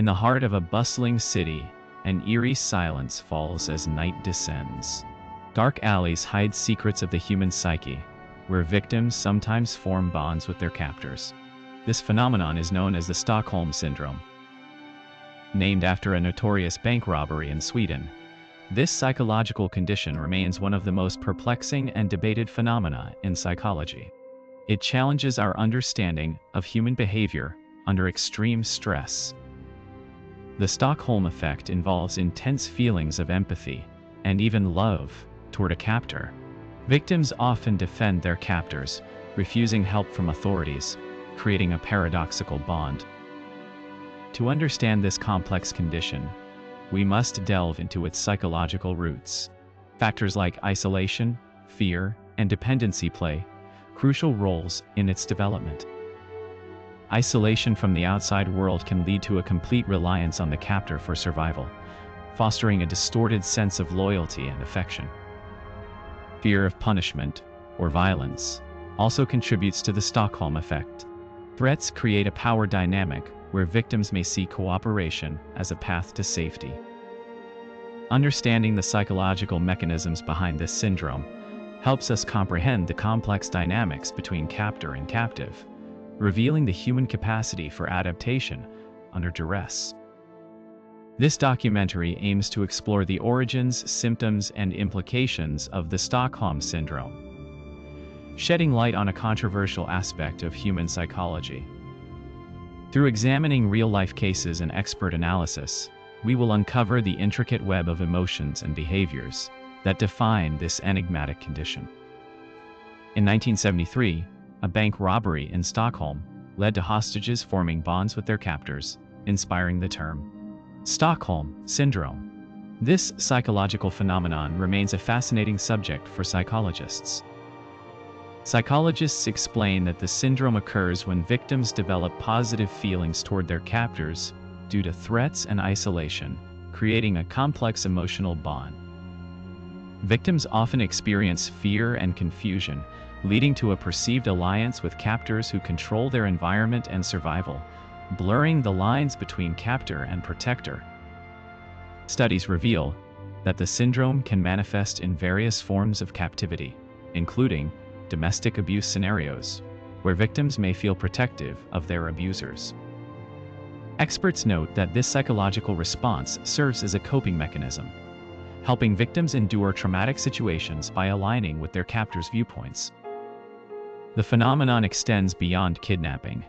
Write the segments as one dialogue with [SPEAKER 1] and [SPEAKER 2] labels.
[SPEAKER 1] In the heart of a bustling city, an eerie silence falls as night descends. Dark alleys hide secrets of the human psyche, where victims sometimes form bonds with their captors. This phenomenon is known as the Stockholm Syndrome. Named after a notorious bank robbery in Sweden, this psychological condition remains one of the most perplexing and debated phenomena in psychology. It challenges our understanding of human behavior under extreme stress. The Stockholm effect involves intense feelings of empathy and even love toward a captor. Victims often defend their captors, refusing help from authorities, creating a paradoxical bond. To understand this complex condition, we must delve into its psychological roots. Factors like isolation, fear, and dependency play crucial roles in its development. Isolation from the outside world can lead to a complete reliance on the captor for survival, fostering a distorted sense of loyalty and affection. Fear of punishment or violence also contributes to the Stockholm effect. Threats create a power dynamic where victims may see cooperation as a path to safety. Understanding the psychological mechanisms behind this syndrome helps us comprehend the complex dynamics between captor and captive, revealing the human capacity for adaptation under duress. This documentary aims to explore the origins, symptoms, and implications of the Stockholm Syndrome, shedding light on a controversial aspect of human psychology. Through examining real-life cases and expert analysis, we will uncover the intricate web of emotions and behaviors that define this enigmatic condition. In 1973, a bank robbery in Stockholm led to hostages forming bonds with their captors, inspiring the term Stockholm Syndrome. This psychological phenomenon remains a fascinating subject for psychologists. Psychologists explain that the syndrome occurs when victims develop positive feelings toward their captors due to threats and isolation, creating a complex emotional bond. Victims often experience fear and confusion, leading to a perceived alliance with captors who control their environment and survival, blurring the lines between captor and protector. Studies reveal that the syndrome can manifest in various forms of captivity, including domestic abuse scenarios, where victims may feel protective of their abusers. Experts note that this psychological response serves as a coping mechanism, helping victims endure traumatic situations by aligning with their captors' viewpoints. The phenomenon extends beyond kidnapping.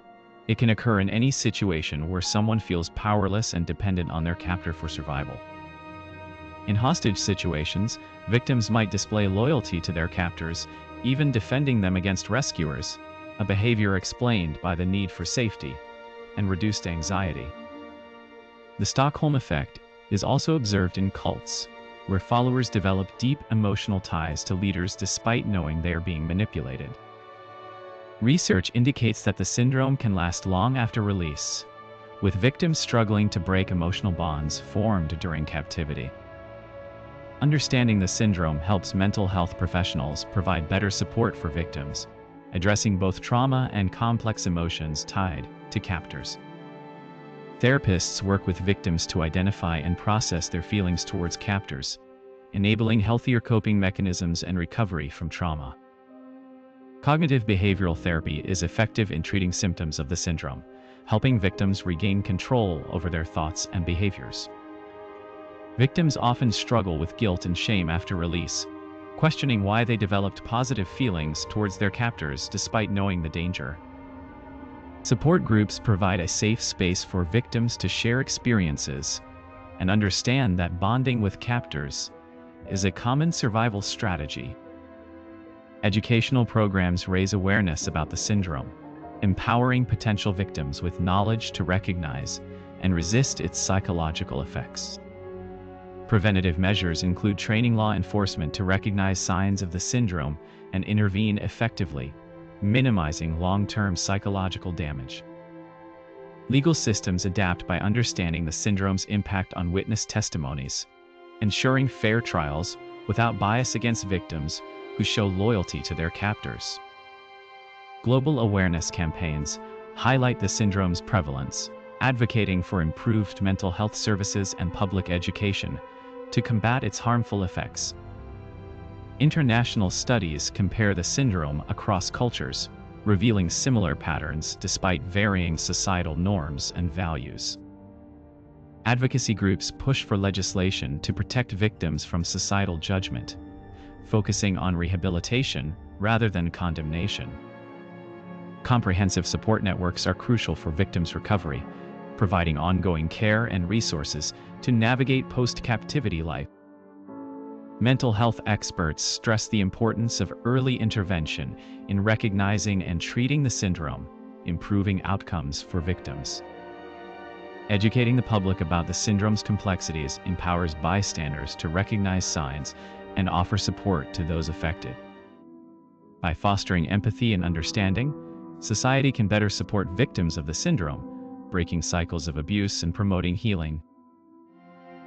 [SPEAKER 1] It can occur in any situation where someone feels powerless and dependent on their captor for survival. In hostage situations, victims might display loyalty to their captors, even defending them against rescuers, a behavior explained by the need for safety and reduced anxiety. The Stockholm effect is also observed in cults, where followers develop deep emotional ties to leaders despite knowing they are being manipulated. Research indicates that the syndrome can last long after release, with victims struggling to break emotional bonds formed during captivity. Understanding the syndrome helps mental health professionals provide better support for victims, addressing both trauma and complex emotions tied to captors. Therapists work with victims to identify and process their feelings towards captors, enabling healthier coping mechanisms and recovery from trauma. Cognitive behavioral therapy is effective in treating symptoms of the syndrome, helping victims regain control over their thoughts and behaviors. Victims often struggle with guilt and shame after release, questioning why they developed positive feelings towards their captors despite knowing the danger. Support groups provide a safe space for victims to share experiences and understand that bonding with captors is a common survival strategy. Educational programs raise awareness about the syndrome, empowering potential victims with knowledge to recognize and resist its psychological effects. Preventative measures include training law enforcement to recognize signs of the syndrome and intervene effectively, minimizing long-term psychological damage. Legal systems adapt by understanding the syndrome's impact on witness testimonies, ensuring fair trials without bias against victims who show loyalty to their captors. Global awareness campaigns highlight the syndrome's prevalence, advocating for improved mental health services and public education to combat its harmful effects. International studies compare the syndrome across cultures, revealing similar patterns despite varying societal norms and values. Advocacy groups push for legislation to protect victims from societal judgment, focusing on rehabilitation rather than condemnation. Comprehensive support networks are crucial for victims' recovery, providing ongoing care and resources to navigate post-captivity life. Mental health experts stress the importance of early intervention in recognizing and treating the syndrome, improving outcomes for victims. Educating the public about the syndrome's complexities empowers bystanders to recognize signs and offer support to those affected. By fostering empathy and understanding, society can better support victims of the syndrome, breaking cycles of abuse and promoting healing.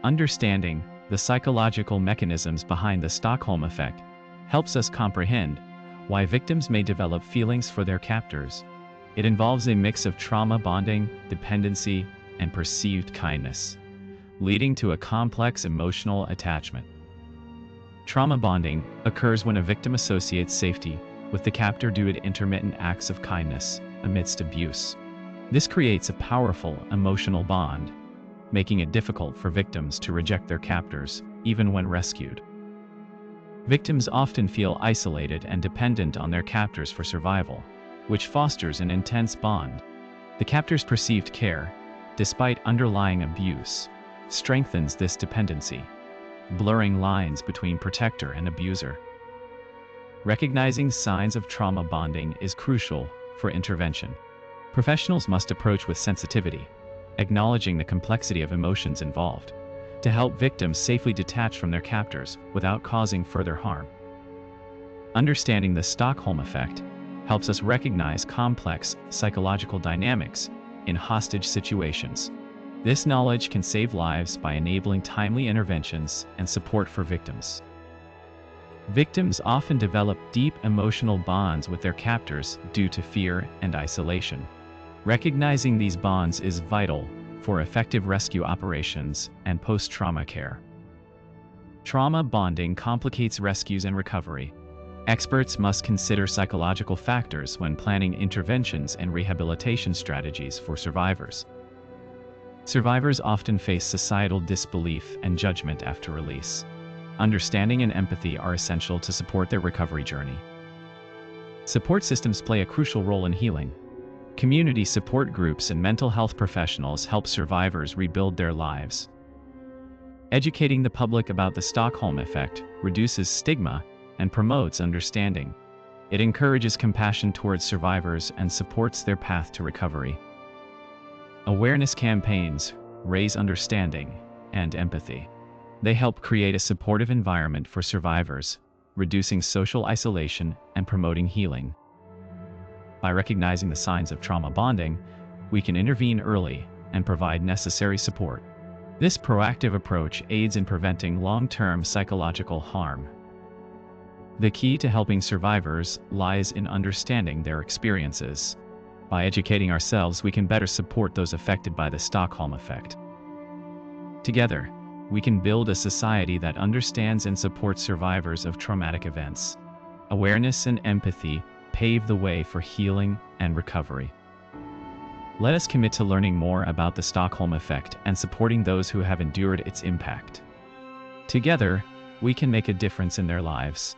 [SPEAKER 1] Understanding the psychological mechanisms behind the Stockholm effect helps us comprehend why victims may develop feelings for their captors. It involves a mix of trauma bonding, dependency, and perceived kindness, leading to a complex emotional attachment. Trauma bonding occurs when a victim associates safety with the captor due to intermittent acts of kindness amidst abuse. This creates a powerful emotional bond, making it difficult for victims to reject their captors, even when rescued. Victims often feel isolated and dependent on their captors for survival, which fosters an intense bond. The captor's perceived care, despite underlying abuse, strengthens this dependency, blurring lines between protector and abuser. Recognizing signs of trauma bonding is crucial for intervention. Professionals must approach with sensitivity, acknowledging the complexity of emotions involved, to help victims safely detach from their captors without causing further harm. Understanding the Stockholm effect helps us recognize complex psychological dynamics in hostage situations. This knowledge can save lives by enabling timely interventions and support for victims. Victims often develop deep emotional bonds with their captors due to fear and isolation. Recognizing these bonds is vital for effective rescue operations and post-trauma care. Trauma bonding complicates rescues and recovery. Experts must consider psychological factors when planning interventions and rehabilitation strategies for survivors. Survivors often face societal disbelief and judgment after release. Understanding and empathy are essential to support their recovery journey. Support systems play a crucial role in healing. Community support groups and mental health professionals help survivors rebuild their lives. Educating the public about the Stockholm effect reduces stigma and promotes understanding. It encourages compassion towards survivors and supports their path to recovery. Awareness campaigns raise understanding and empathy. They help create a supportive environment for survivors, reducing social isolation and promoting healing. By recognizing the signs of trauma bonding, we can intervene early and provide necessary support. This proactive approach aids in preventing long-term psychological harm. The key to helping survivors lies in understanding their experiences. By educating ourselves, we can better support those affected by the Stockholm effect. Together, we can build a society that understands and supports survivors of traumatic events. Awareness and empathy pave the way for healing and recovery. Let us commit to learning more about the Stockholm effect and supporting those who have endured its impact. Together, we can make a difference in their lives.